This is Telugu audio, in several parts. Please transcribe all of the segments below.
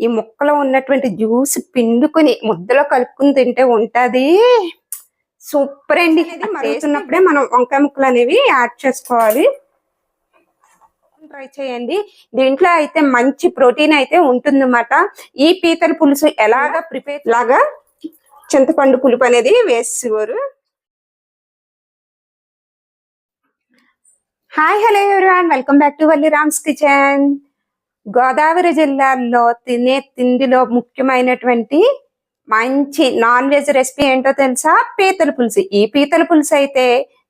ఈ ముక్కలో ఉన్నటువంటి జ్యూస్ పిండుకొని ముద్దలో కలుపుకుని తింటే ఉంటది సూపర్ అండి. మరుగుతున్నప్పుడే మనం వంకాయ ముక్కలు అనేవి యాడ్ చేసుకోవాలి. ట్రై చేయండి. దీంట్లో అయితే మంచి ప్రోటీన్ అయితే ఉంటుందన్నమాట. ఈ పీతల పులుసు ఎలాగా ప్రిపేర్ లాగా చింతపండు పులుపు అనేది వేసేవారు. Hi hello everyone, welcome back to Valli Rams kitchen. Godavari జిల్లాలో తినే తిండిలో ముఖ్యమైనటువంటి మంచి నాన్ వెజ్ రెసిపీ ఏంటో తెలుసా? పీతల పులుసు. ఈ పీతల పులుసు అయితే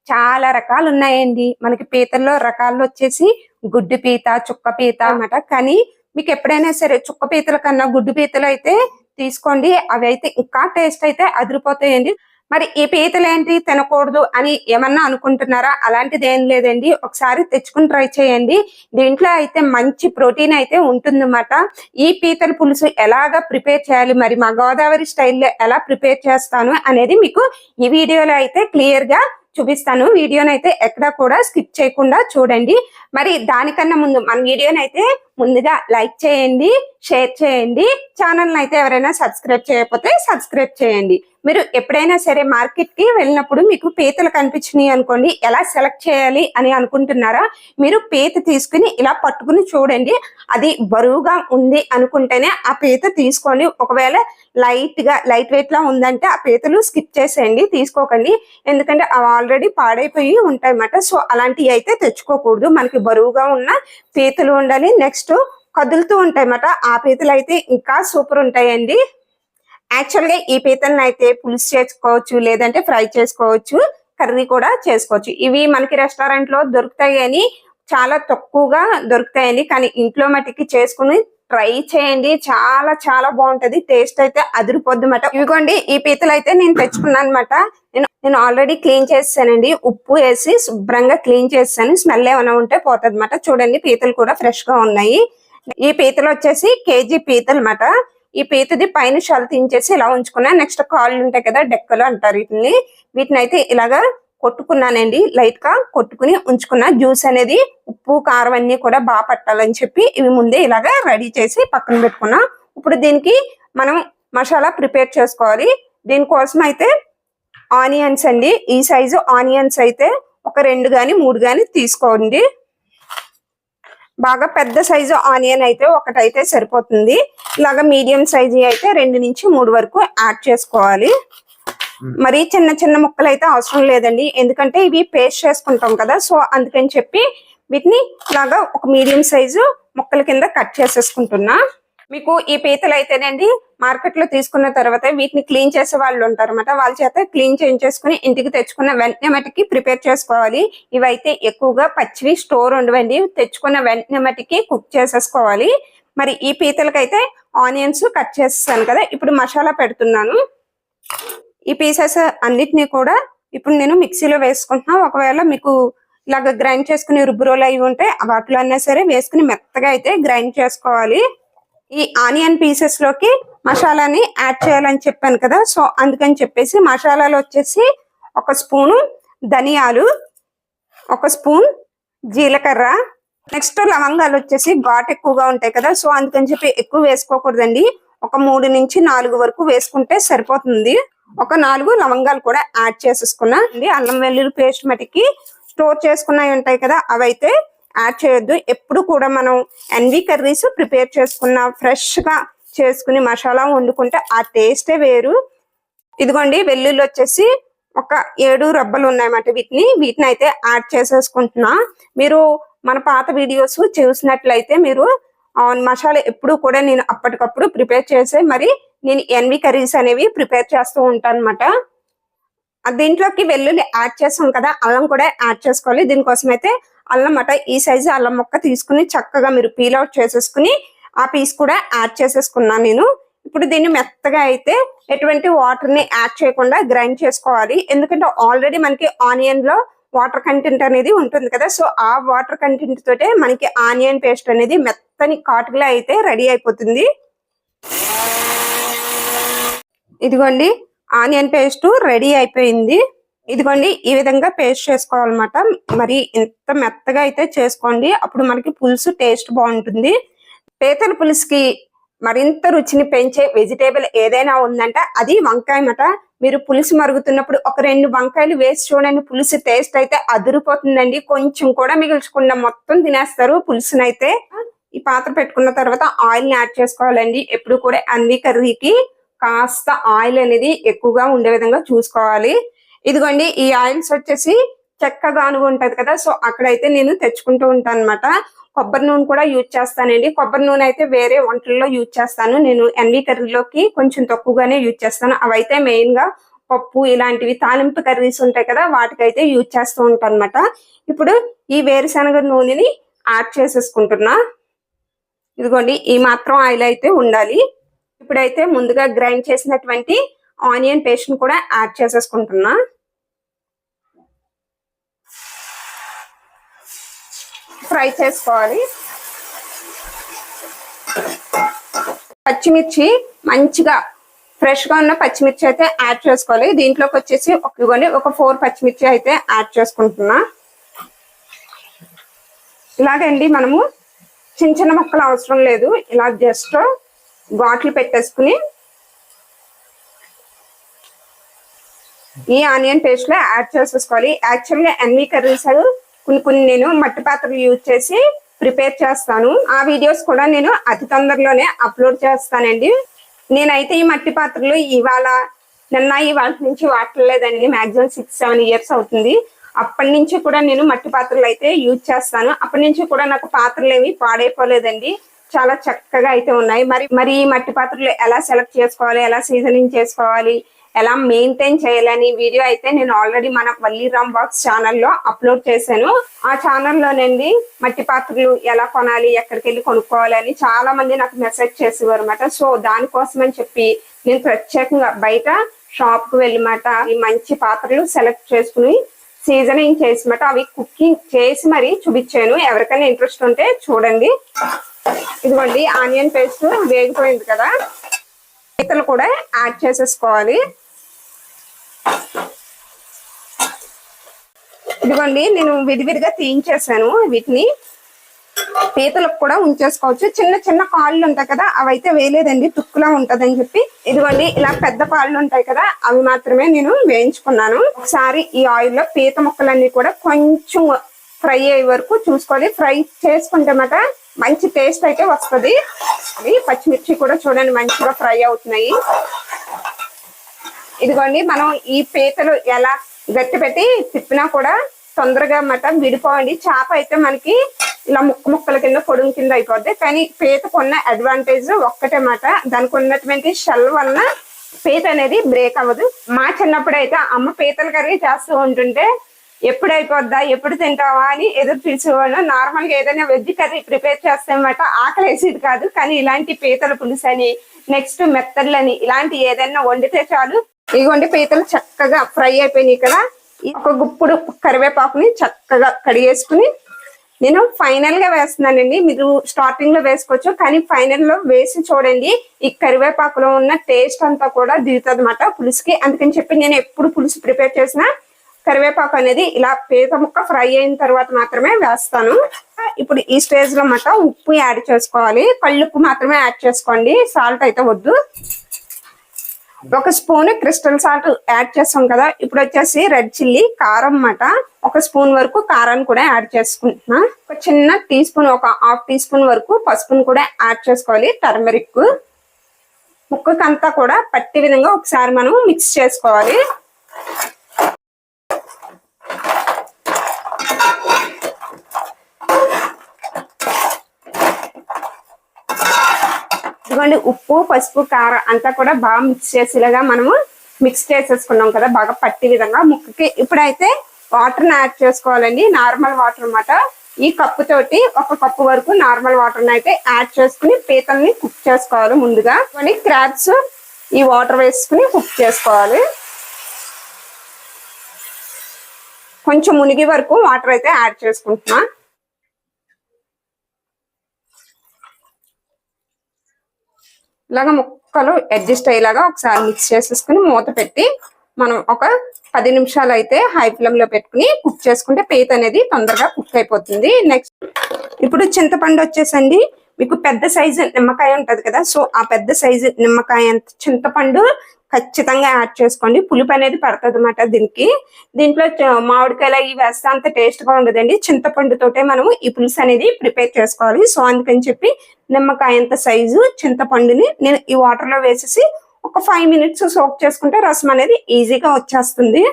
చాలా రకాలు ఉన్నాయండి. మనకి పీతల్లో రకాలు వచ్చేసి గుడ్డు పీత, చుక్క పీత అన్నమాట. కానీ మీకు ఎప్పుడైనా సరే చుక్క పీతల కన్నా గుడ్డు పీతలు అయితే తీసుకోండి. అవి అయితే ఇంకా టేస్ట్ అయితే అదిరిపోతాయండి. మరి ఈ పీతలు ఏంటి తినకూడదు అని ఏమన్నా అనుకుంటున్నారా? అలాంటిది ఏం లేదండి. ఒకసారి తెచ్చుకుని ట్రై చేయండి. దీంట్లో అయితే మంచి ప్రోటీన్ అయితే ఉంటుందన్నమాట. ఈ పీతల పులుసు ఎలాగా ప్రిపేర్ చేయాలి, మరి మా గోదావరి స్టైల్లో ఎలా ప్రిపేర్ చేస్తాను అనేది మీకు ఈ వీడియోలో అయితే క్లియర్ గా చూపిస్తాను. వీడియోని అయితే ఎక్కడా కూడా స్కిప్ చేయకుండా చూడండి. మరి దానికన్నా ముందు మన వీడియోని అయితే ముందుగా లైక్ చేయండి, షేర్ చేయండి. ఛానల్ని అయితే ఎవరైనా సబ్స్క్రైబ్ చేయకపోతే సబ్స్క్రైబ్ చేయండి. మీరు ఎప్పుడైనా సరే మార్కెట్ కి వెళ్ళినప్పుడు మీకు పీతలు కనిపించినాయి అనుకోండి, ఎలా సెలెక్ట్ చేయాలి అని అనుకుంటున్నారా? మీరు పీత తీసుకుని ఇలా పట్టుకుని చూడండి. అది బరువుగా ఉంది అనుకుంటేనే ఆ పీత తీసుకోండి. ఒకవేళ లైట్ వెయిట్ లా ఉందంటే ఆ పీతలు స్కిప్ చేసేయండి, తీసుకోకండి. ఎందుకంటే అవి ఆల్రెడీ పాడైపోయి ఉంటాయి అన్నమాట. సో అలాంటివి అయితే తెచ్చుకోకూడదు. మనకి బరువుగా ఉన్న పీతలు ఉండాలి. నెక్స్ట్ కదులుతూ ఉంటాయి అన్నమాట. ఆ పీతలు అయితే ఇంకా సూపర్ ఉంటాయండి. యాక్చువల్ గా ఈ పీతలను అయితే పులుసు చేసుకోవచ్చు, లేదంటే ఫ్రై చేసుకోవచ్చు, కర్రీ కూడా చేసుకోవచ్చు. ఇవి మనకి రెస్టారెంట్ లో దొరుకుతాయి అని చాలా తక్కువగా దొరుకుతాయండి. కానీ ఇంట్లో మట్టికి చేసుకుని ట్రై చేయండి. చాలా చాలా బాగుంటది. టేస్ట్ అయితే అదిరిపోద్ది అన్నమాట. ఇవిగోండి ఈ పీతలు అయితే నేను తెచ్చుకున్నాను అనమాట. నేను ఆల్రెడీ క్లీన్ చేసానండి. ఉప్పు వేసి శుభ్రంగా క్లీన్ చేసాను. స్మెల్ ఏమైనా ఉంటే పోతుంది అన్నమాట. చూడండి పీతలు కూడా ఫ్రెష్ గా ఉన్నాయి. ఈ పీతలు వచ్చేసి కేజీ పీతలు అన్నమాట. ఈ పీతది పైన షాలు తీయించేసి ఇలా ఉంచుకున్నా. నెక్స్ట్ కాళ్ళు ఉంటాయి కదా, డెక్కలు అంటారు వీటిని అయితే ఇలాగా కొట్టుకున్నానండి. లైట్ గా కొట్టుకుని ఉంచుకున్నా. జ్యూస్ అనేది ఉప్పు కారం అన్ని కూడా బాగా పట్టాలని చెప్పి ఇవి ముందే ఇలాగా రెడీ చేసి పక్కన పెట్టుకున్నా. ఇప్పుడు దీనికి మనం మసాలా ప్రిపేర్ చేసుకోవాలి. దీనికోసం అయితే ఆనియన్స్ అండి, ఈ సైజు ఆనియన్స్ అయితే ఒక 2 గాని 3 గాని తీసుకోండి. బాగా పెద్ద సైజు ఆనియన్ అయితే ఒకటైతే సరిపోతుంది. ఇలాగా మీడియం సైజు అయితే 2 నుంచి 3 వరకు యాడ్ చేసుకోవాలి. మరి చిన్న చిన్న ముక్కలు అయితే అవసరం లేదండి, ఎందుకంటే ఇవి పేస్ట్ చేసుకుంటాం కదా. సో అందుకని చెప్పి వీటిని ఇలాగా ఒక మీడియం సైజు ముక్కల కింద కట్ చేసేసుకుంటున్నా. మీకు ఈ పీతలు అయితేనండి మార్కెట్ లో తీసుకున్న తర్వాత వీటిని క్లీన్ చేసే వాళ్ళు ఉంటారు అన్నమాట. వాళ్ళ చేత క్లీన్ చేయించేసుకుని ఇంటికి తెచ్చుకున్న వెంటనే మటుకి ప్రిపేర్ చేసుకోవాలి. ఇవైతే ఎక్కువగా పచ్చివి స్టోర్ ఉండవండి. తెచ్చుకున్న వెంటనే మటుకి కుక్ చేసేసుకోవాలి. మరి ఈ పీతలకైతే ఆనియన్స్ కట్ చేసేసాను కదా. ఇప్పుడు మసాలా పెడుతున్నాను. ఈ పీసెస్ అన్నిటినీ కూడా ఇప్పుడు నేను మిక్సీలో వేసుకుంటున్నా. ఒకవేళ మీకు ఇలాగ గ్రైండ్ చేసుకుని రుబ్బురోలు అవి ఉంటే వాటిలో అయినా సరే వేసుకుని మెత్తగా అయితే గ్రైండ్ చేసుకోవాలి. ఈ ఆనియన్ పీసెస్ లోకి మసాలాని యాడ్ చేయాలని చెప్పాను కదా. సో అందుకని చెప్పేసి మసాలాలు వచ్చేసి 1 స్పూను ధనియాలు, 1 స్పూన్ జీలకర్ర, నెక్స్ట్ లవంగాలు వచ్చేసి ఘాట్ ఎక్కువగా ఉంటాయి కదా. సో అందుకని చెప్పి ఎక్కువ వేసుకోకూడదండి. ఒక 3 నుంచి 4 వరకు వేసుకుంటే సరిపోతుంది. ఒక 4 లవంగాలు కూడా యాడ్ చేసేసుకున్నా అండి. అల్లం వెల్లుల్లి పేస్ట్ మటుకి స్టోర్ చేసుకున్నవి ఉంటాయి కదా, అవైతే యాడ్ చేయొద్దు. ఎప్పుడు కూడా మనం ఎన్వి కర్రీస్ ప్రిపేర్ చేసుకున్న ఫ్రెష్ గా చేసుకుని మసాలా వండుకుంటే ఆ టేస్టే వేరు. ఇదిగోండి వెల్లుల్లి వచ్చేసి ఒక 7 రబ్బలు ఉన్నాయన్నమాట. వీటిని అయితే యాడ్ చేసేసుకుంటున్నా. మీరు మన పాత వీడియోస్ చూసినట్లయితే మీరు మసాలా ఎప్పుడు కూడా నేను అప్పటికప్పుడు ప్రిపేర్ చేసే మరి నేను ఎన్వి కర్రీస్ అనేవి ప్రిపేర్ చేస్తూ ఉంటాను అనమాట. దీంట్లోకి వెల్లుల్లి యాడ్ చేసాం కదా, అల్లం కూడా యాడ్ చేసుకోవాలి. దీనికోసం అయితే అల్లం అన్నమాట. ఈ సైజు అల్లం ముక్క తీసుకుని చక్కగా మీరు పీల్ అవుట్ చేసేసుకుని ఆ పీస్ కూడా యాడ్ చేసేసుకున్నాను నేను. ఇప్పుడు దీన్ని మెత్తగా అయితే ఎటువంటి వాటర్ ని యాడ్ చేయకుండా గ్రైండ్ చేసుకోవాలి. ఎందుకంటే ఆల్రెడీ మనకి ఆనియన్ లో వాటర్ కంటెంట్ అనేది ఉంటుంది కదా. సో ఆ వాటర్ కంటెంట్ తోటే మనకి ఆనియన్ పేస్ట్ అనేది మెత్తని కాటుగా అయితే రెడీ అయిపోతుంది. ఇదిగోండి ఆనియన్ పేస్ట్ రెడీ అయిపోయింది. ఇదిగోండి ఈ విధంగా పేస్ట్ చేసుకోవాలన్నమాట. మరి ఇంత మెత్తగా అయితే చేసుకోండి, అప్పుడు మనకి పులుసు టేస్ట్ బాగుంటుంది. పీతల పులుసుకి మరింత రుచిని పెంచే వెజిటేబుల్ ఏదైనా ఉందంటే అది వంకాయ మాట. మీరు పులుసు మరుగుతున్నప్పుడు ఒక 2 వంకాయలు వేసి చూడండి, పులుసు టేస్ట్ అయితే అదిరిపోతుందండి. కొంచెం కూడా మిగిల్చకుండా మొత్తం తినేస్తారు పులుసునైతే. ఈ పాత్ర పెట్టుకున్న తర్వాత ఆయిల్ ని యాడ్ చేసుకోవాలండి. ఎప్పుడు కూడా అన్ని కర్రీకి కాస్త ఆయిల్ అనేది ఎక్కువగా ఉండే విధంగా చూసుకోవాలి. ఇదిగోండి ఈ ఆయిల్స్ వచ్చేసి చెక్కగానుగు ఉంటది కదా, సో అక్కడైతే నేను తెచ్చుకుంటూ ఉంటాను అనమాట. కొబ్బరి నూనె కూడా యూజ్ చేస్తానండి. కొబ్బరి నూనె అయితే వేరే వంటల్లో యూజ్ చేస్తాను, నేను ఎన్వి కర్రీలోకి కొంచెం తక్కువగానే యూజ్ చేస్తాను. అవైతే మెయిన్ గా పప్పు ఇలాంటివి తాలింపు కర్రీస్ ఉంటాయి కదా, వాటికైతే యూజ్ చేస్తూ ఉంటాను అనమాట. ఇప్పుడు ఈ వేరుశనగ నూనెని యాడ్ చేసేసుకుంటున్నా. ఇదిగోండి ఈ మాత్రం ఆయిల్ అయితే ఉండాలి. ఇప్పుడైతే ముందుగా గ్రైండ్ చేసినటువంటి ఆనియన్ పేస్ట్ ని కూడా యాడ్ చేసేసుకుంటున్నా. ఫ్రై చేసుకోవాలి. పచ్చిమిర్చి మంచిగా ఫ్రెష్ గా ఉన్న పచ్చిమిర్చి అయితే యాడ్ చేసుకోవాలి. దీంట్లోకి వచ్చేసి ఒక 4 పచ్చిమిర్చి అయితే యాడ్ చేసుకుంటున్నా. ఇలాగండి మనము చిన్న చిన్న ముక్కలు అవసరం లేదు, ఇలా జస్ట్ ఘాట్లు పెట్టేసుకుని ఈ ఆనియన్ పేస్ట్ లో యాడ్ చేసేసుకోవాలి. యాక్చువల్గా ఎన్వి కర్రీస్ కొన్ని నేను మట్టి పాత్రలు యూజ్ చేసి ప్రిపేర్ చేస్తాను. ఆ వీడియోస్ కూడా నేను అతి తొందరలోనే అప్లోడ్ చేస్తానండి. నేనైతే ఈ మట్టి పాత్రలు ఇవాళ నుంచి వాడలేదండి. మాక్సిమం 6-7 ఇయర్స్ అవుతుంది. అప్పటి నుంచి కూడా నేను మట్టి పాత్రలు అయితే యూజ్ చేస్తాను. అప్పటి నుంచి కూడా నాకు పాత్రలు ఏమి పాడైపోలేదండి, చాలా చక్కగా అయితే ఉన్నాయి. మరి ఈ మట్టి పాత్రలు ఎలా సెలెక్ట్ చేసుకోవాలి, ఎలా సీజనింగ్ చేసుకోవాలి, ఎలా మెయింటైన్ చేయాలని వీడియో అయితే నేను ఆల్రెడీ మన వల్లి రామ్ బాక్స్ ఛానల్లో అప్లోడ్ చేశాను. ఆ ఛానల్లోనండి మట్టి పాత్రలు ఎలా కొనాలి, ఎక్కడికి వెళ్ళి కొనుక్కోవాలి అని చాలా మంది నాకు మెసేజ్ చేసేవారు అనమాట. సో దానికోసం అని చెప్పి నేను ప్రత్యేకంగా బయట షాప్ కు వెళ్ళమాట ఈ మంచి పాత్రలు సెలెక్ట్ చేసుకుని సీజనింగ్ చేసి మాట అవి కుకింగ్ చేసి మరి చూపించాను. ఎవరికైనా ఇంట్రెస్ట్ ఉంటే చూడండి. ఇదిగోండి ఆనియన్ పేస్ట్ వేగిపోయింది కదా, పీతలు కూడా యాడ్ చేసేసుకోవాలి. ఇదిగోండి నేను విడివిడిగా తీయించేసాను. వీటిని పీతలకు కూడా ఉంచేసుకోవచ్చు. చిన్న చిన్న కాళ్ళు ఉంటాయి కదా, అవైతే వేయలేదండి, తుక్కులా ఉంటదని చెప్పి. ఇదిగోండి ఇలా పెద్ద కాళ్ళు ఉంటాయి కదా, అవి మాత్రమే నేను వేయించుకున్నాను. ఒకసారి ఈ ఆయిల్ లో పీత ముక్కలన్నీ కూడా కొంచెం ఫ్రై అయ్యే వరకు చూసుకోవాలి. ఫ్రై చేసుకుంటే మాట మంచి టేస్ట్ అయితే వస్తుంది. అది పచ్చిమిర్చి కూడా చూడండి మంచిగా ఫ్రై అవుతున్నాయి. ఇదిగోండి మనం ఈ పీతలు ఎలా గట్టి పెట్టి తిప్పినా కూడా తొందరగా మాట విడిపోండి. చేప అయితే మనకి ఇలా ముక్కల కింద పొడుగు కింద అయిపోద్ది, కానీ పీతకు ఉన్న అడ్వాంటేజ్ ఒక్కటే మాట, దానికి ఉన్నటువంటి షెల్ వలన పీత అనేది బ్రేక్ అవ్వదు. మా చిన్నప్పుడు అయితే అమ్మ పీతల కర్రీ చేస్తూ ఉంటుంటే ఎప్పుడు అయిపోద్దా, ఎప్పుడు తింటావా అని ఎదురు చూసేవాడు. నార్మల్ గా ఏదైనా వెజ్ కర్రీ ప్రిపేర్ చేస్తామన్నమాట, ఆకలి వేసేది కాదు. కానీ ఇలాంటి పీతల పులుసు అని, నెక్స్ట్ మెత్తళ్ళని ఇలాంటి ఏదైనా వండితే చాలు. ఇదిగోండి పీతలు చక్కగా ఫ్రై అయిపోయినాయి కదా, ఒక గుప్పుడు కరివేపాకుని చక్కగా కడిగేసుకుని నేను ఫైనల్ గా వేస్తున్నానండి. మీరు స్టార్టింగ్ లో వేసుకోవచ్చు, కానీ ఫైనల్ లో వేసి చూడండి, ఈ కరివేపాకులో ఉన్న టేస్ట్ అంతా కూడా దిగుతుంది అన్నమాట పులుసుకి. అందుకని చెప్పి నేను ఎప్పుడు పులుసు ప్రిపేర్ చేసినా కరివేపాకు అనేది ఇలా పీత ముక్క ఫ్రై అయిన తర్వాత మాత్రమే వేస్తాను. ఇప్పుడు ఈ స్టేజ్ లో మాట ఉప్పు యాడ్ చేసుకోవాలి. కళ్ళుప్పు మాత్రమే యాడ్ చేసుకోండి, సాల్ట్ అయితే వద్దు. 1 స్పూన్ క్రిస్టల్ సాల్ట్ యాడ్ చేస్తాం కదా. ఇప్పుడు వచ్చేసి రెడ్ చిల్లీ కారం అన్నమాట, 1 స్పూన్ వరకు కారాన్ని కూడా యాడ్ చేసుకుంటున్నా. ఒక చిన్న టీ స్పూన్, ఒక 1/2 టీ స్పూన్ వరకు పసుపును కూడా యాడ్ చేసుకోవాలి. టర్మరిక్ ముక్కకంతా కూడా పట్టి విధంగా ఒకసారి మనం మిక్స్ చేసుకోవాలి. ఇదిగోండి ఉప్పు పసుపు కారం అంతా కూడా బాగా మిక్స్ చేసేలాగా మనము మిక్స్ చేసేసుకున్నాం కదా, బాగా పట్టి విధంగా ముక్కకి. ఇప్పుడైతే వాటర్ యాడ్ చేసుకోవాలండి, నార్మల్ వాటర్ అన్నమాట. ఈ కప్పు తోటి 1 కప్పు వరకు నార్మల్ వాటర్ అయితే యాడ్ చేసుకుని పీతల్ని కుక్ చేసుకోవాలి. ముందుగా క్రాబ్స్ ఈ వాటర్ వేసుకుని కుక్ చేసుకోవాలి. కొంచెం మునిగి వరకు వాటర్ అయితే యాడ్ చేసుకుంటున్నా. ఇలాగా ముక్కలు అడ్జస్ట్ అయ్యేలాగా ఒకసారి మిక్స్ చేసేసుకుని మూత పెట్టి మనం ఒక 10 నిమిషాలు అయితే హై ఫ్లేమ్ లో పెట్టుకుని కుక్ చేసుకుంటే పీత అనేది తొందరగా కుక్ అయిపోతుంది. నెక్స్ట్ ఇప్పుడు చింతపండు వచ్చేసండి మీకు పెద్ద సైజు నిమ్మకాయ ఉంటది కదా, సో ఆ పెద్ద సైజు నిమ్మకాయ అంత చింతపండు ఖచ్చితంగా యాడ్ చేసుకోండి. పులుపు అనేది పడుతుంది అన్నమాట దీనికి. దీంట్లో మామిడికాయలు ఇవి వేస్తే అంత టేస్ట్ గా ఉండదండి. చింతపండుతోటే మనం ఈ పులుసు అనేది ప్రిపేర్ చేసుకోవాలి. సో అందుకని చెప్పి నిమ్మకాయ అంత సైజు చింతపండుని నేను ఈ వాటర్ లో వేసేసి ఒక 5 minutes సోక్ చేసుకుంటే రసం అనేది ఈజీగా వచ్చేస్తుంది.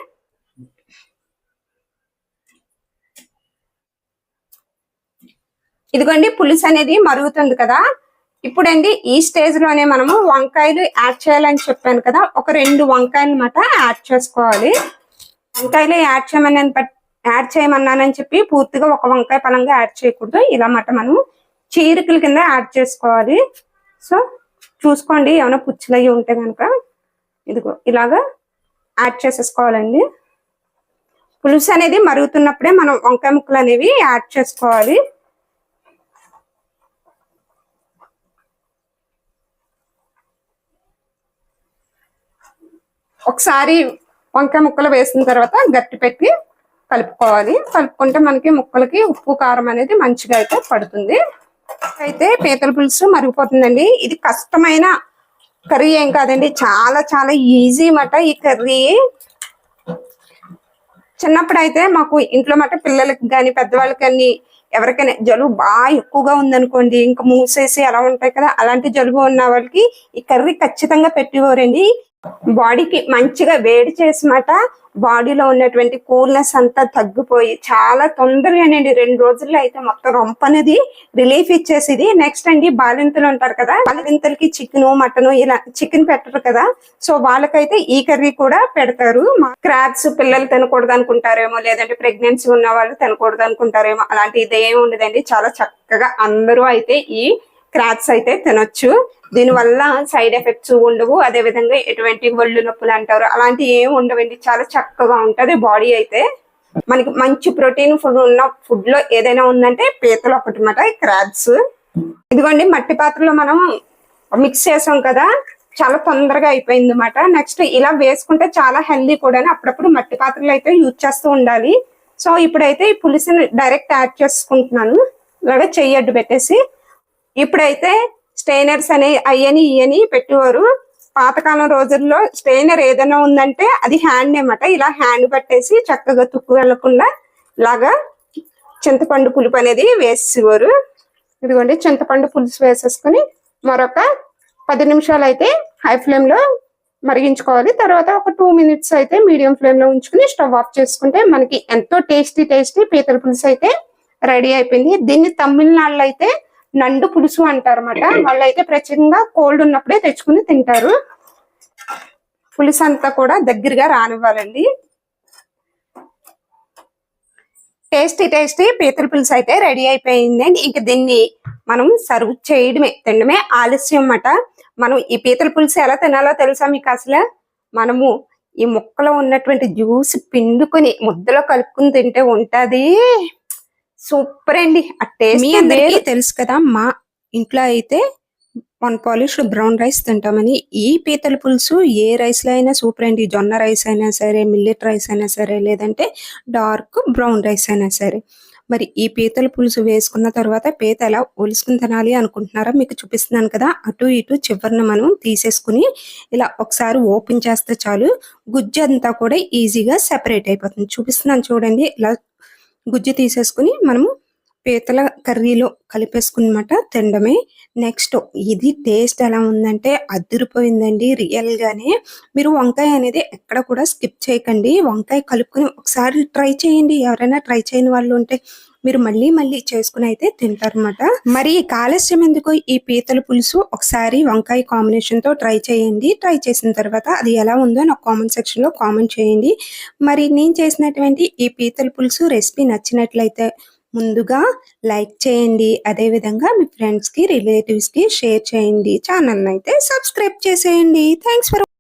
ఇదిగోండి పులుసు అనేది మరుగుతుంది కదా. ఇప్పుడండి ఈ స్టేజ్ లోనే మనము వంకాయలు యాడ్ చేయాలని చెప్పాను కదా, ఒక 2 వంకాయలు మాట యాడ్ చేసుకోవాలి. వంకాయలు యాడ్ చేయమన్నానని చెప్పి పూర్తిగా ఒక వంకాయ పలంగా యాడ్ చేయకూడదు. ఇలా మాట మనం చీరికల కింద యాడ్ చేసుకోవాలి. సో చూసుకోండి, ఏమైనా పుచ్చులు అయ్యి ఉంటే కనుక ఇదిగో ఇలాగా యాడ్ చేసేసుకోవాలండి. పులుసు అనేది మరుగుతున్నప్పుడే మనం వంకాయ ముక్కలు అనేవి యాడ్ చేసుకోవాలి. ఒకసారి వంకాయ ముక్కలు వేసిన తర్వాత గట్టి పెట్టి కలుపుకోవాలి. కలుపుకుంటే మనకి ముక్కలకి ఉప్పు కారం అనేది మంచిగా అయితే పడుతుంది. అయితే పీతల పులుసు మరిగిపోతుందండి. ఇది కష్టమైన కర్రీ ఏం కాదండి, చాలా చాలా ఈజీ మాట ఈ కర్రీ. చిన్నప్పుడు అయితే మాకు ఇంట్లో మాట పిల్లలకి కానీ పెద్దవాళ్ళకి కానీ ఎవరికైనా జలుబు బాగా ఎక్కువగా ఉందనుకోండి, ఇంకా మూసేసి అలా ఉంటాయి కదా, అలాంటి జలుబు ఉన్న వాళ్ళకి ఈ కర్రీ ఖచ్చితంగా పెట్టిపోరండి. బాడీకి మంచిగా వేడి చేసి మాట బాడీలో ఉన్నటువంటి కూల్నెస్ అంతా తగ్గిపోయి చాలా తొందరగానండి 2 రోజుల్లో అయితే మొత్తం రొంప అనేది రిలీఫ్ ఇచ్చేసింది. నెక్స్ట్ అండి బాలింతలు ఉంటారు కదా, బాలింతలకి చికెన్ మటన్ ఇలా చికెన్ పెట్టరు కదా, సో వాళ్ళకైతే ఈ కర్రీ కూడా పెడతారు. క్రాబ్స్ పిల్లలు తినకూడదు అనుకుంటారేమో, లేదంటే ప్రెగ్నెన్సీ ఉన్న వాళ్ళు తినకూడదు అనుకుంటారేమో, అలాంటి ఇదేం ఉండదండి. చాలా చక్కగా అందరూ అయితే ఈ క్రాబ్స్ అయితే తినొచ్చు. దీనివల్ల సైడ్ ఎఫెక్ట్స్ ఉండవు. అదే విధంగా ఎటువంటి ఒళ్ళు నొప్పులు అంటారు అలాంటి ఏం ఉండవండి. చాలా చక్కగా ఉంటది బాడీ అయితే. మనకి మంచి ప్రోటీన్ ఫుడ్ ఉన్న ఫుడ్ లో ఏదైనా ఉందంటే పీతలు ఒకటి మాట క్రాబ్స్. ఇదిగోండి మట్టి పాత్రలో మనం మిక్స్ చేసాం కదా, చాలా తొందరగా అయిపోయింది అన్నమాట. నెక్స్ట్ ఇలా వేసుకుంటే చాలా హెల్దీ కూడా. అప్పుడప్పుడు మట్టి పాత్రలు అయితే యూజ్ చేస్తూ ఉండాలి. సో ఇప్పుడైతే ఈ పులుసుని డైరెక్ట్ యాడ్ చేసుకుంటున్నాను, ఇలాగా చెయ్యి అడ్డు పెట్టేసి. ఇప్పుడైతే స్టెయినర్స్ అయ్యని ఇయని పెట్టేవారు. పాతకాలం రోజుల్లో స్టెయినర్ ఏదైనా ఉందంటే అది హ్యాండ్ అన్నమాట. ఇలా హ్యాండ్ పట్టేసి చక్కగా తుక్కు వెళ్లకుండా ఇలాగా చింతపండు పులుపు అనేది వేసేవారు. ఇదిగోండి చింతపండు పులుసు వేసేసుకుని మరొక 10 నిమిషాలు అయితే హై ఫ్లేమ్ లో మరిగించుకోవాలి. తర్వాత ఒక 2 minutes అయితే మీడియం ఫ్లేమ్ లో ఉంచుకుని స్టవ్ ఆఫ్ చేసుకుంటే మనకి ఎంతో టేస్టీ పీతల పులుసు అయితే రెడీ అయిపోయింది. దీన్ని తమిళనాడులో అయితే నండు పులుసు అంటారు అన్నమాట. వాళ్ళు అయితే ప్రత్యేకంగా కోల్డ్ ఉన్నప్పుడే తెచ్చుకుని తింటారు. పులుసు అంతా కూడా దగ్గరగా రానివ్వాలండి. టేస్టీ పీతల పులుసు అయితే రెడీ అయిపోయిందండి. ఇంక దీన్ని మనం సర్వ్ తినడమే ఆలస్యం అన్నమాట. మనం ఈ పీతల పులుసు ఎలా తినాలో తెలుసా మీకు? అసలు మనము ఈ ముక్కలో ఉన్నటువంటి జ్యూస్ పిండుకొని ముద్దలో కలుపుకుని తింటే ఉంటది సూపర్ అండి. ఆ టేస్ట్ మీ అందరికీ తెలుసు కదా, మా ఇంట్లో అయితే 1 polished బ్రౌన్ రైస్ తింటామని. ఈ పీతల పులుసు ఏ రైస్ లో అయినా సూపర్ అండి. జొన్న రైస్ అయినా సరే, మిల్లెట్ రైస్ అయినా సరే, లేదంటే డార్క్ బ్రౌన్ రైస్ అయినా సరే. మరి ఈ పీతల పులుసు వేసుకున్న తర్వాత పీత ఎలా ఒలుసుకుని తినాలి అనుకుంటున్నారా? మీకు చూపిస్తున్నాను కదా, అటు ఇటు చివరిన మనం తీసేసుకుని ఇలా ఒకసారి ఓపెన్ చేస్తే చాలు గుజ్జు అంతా కూడా ఈజీగా సెపరేట్ అయిపోతుంది. చూపిస్తున్నాను చూడండి. ఇలా గుజ్జు తీసేసుకుని మనము పీతల కర్రీలో కలిపేసుకున్నమాట తినడమే. నెక్స్ట్ ఇది టేస్ట్ ఎలా ఉందంటే అదిరిపోయిందండి రియల్ గానే. మీరు వంకాయ అనేది ఎక్కడ కూడా స్కిప్ చేయకండి. వంకాయ కలుపుకుని ఒకసారి ట్రై చేయండి. ఎవరైనా ట్రై చేయని వాళ్ళు ఉంటే మీరు మళ్ళీ చేసుకుని అయితే తింటారన్నమాట. మరి ఆలస్యం ఎందుకు, ఈ పీతల పులుసు ఒకసారి వంకాయ కాంబినేషన్ తో ట్రై చేయండి. ట్రై చేసిన తర్వాత అది ఎలా ఉందో నాకు కామెంట్ సెక్షన్ లో కామెంట్ చేయండి. మరి నేను చేసినటువంటి ఈ పీతల పులుసు రెసిపీ నచ్చినట్లయితే ముందుగా లైక్ చేయండి. అదే విధంగా మీ ఫ్రెండ్స్ కి రిలేటివ్స్ కి షేర్ చేయండి. ఛానల్ అయితే సబ్స్క్రైబ్ చేసేయండి. Thanks for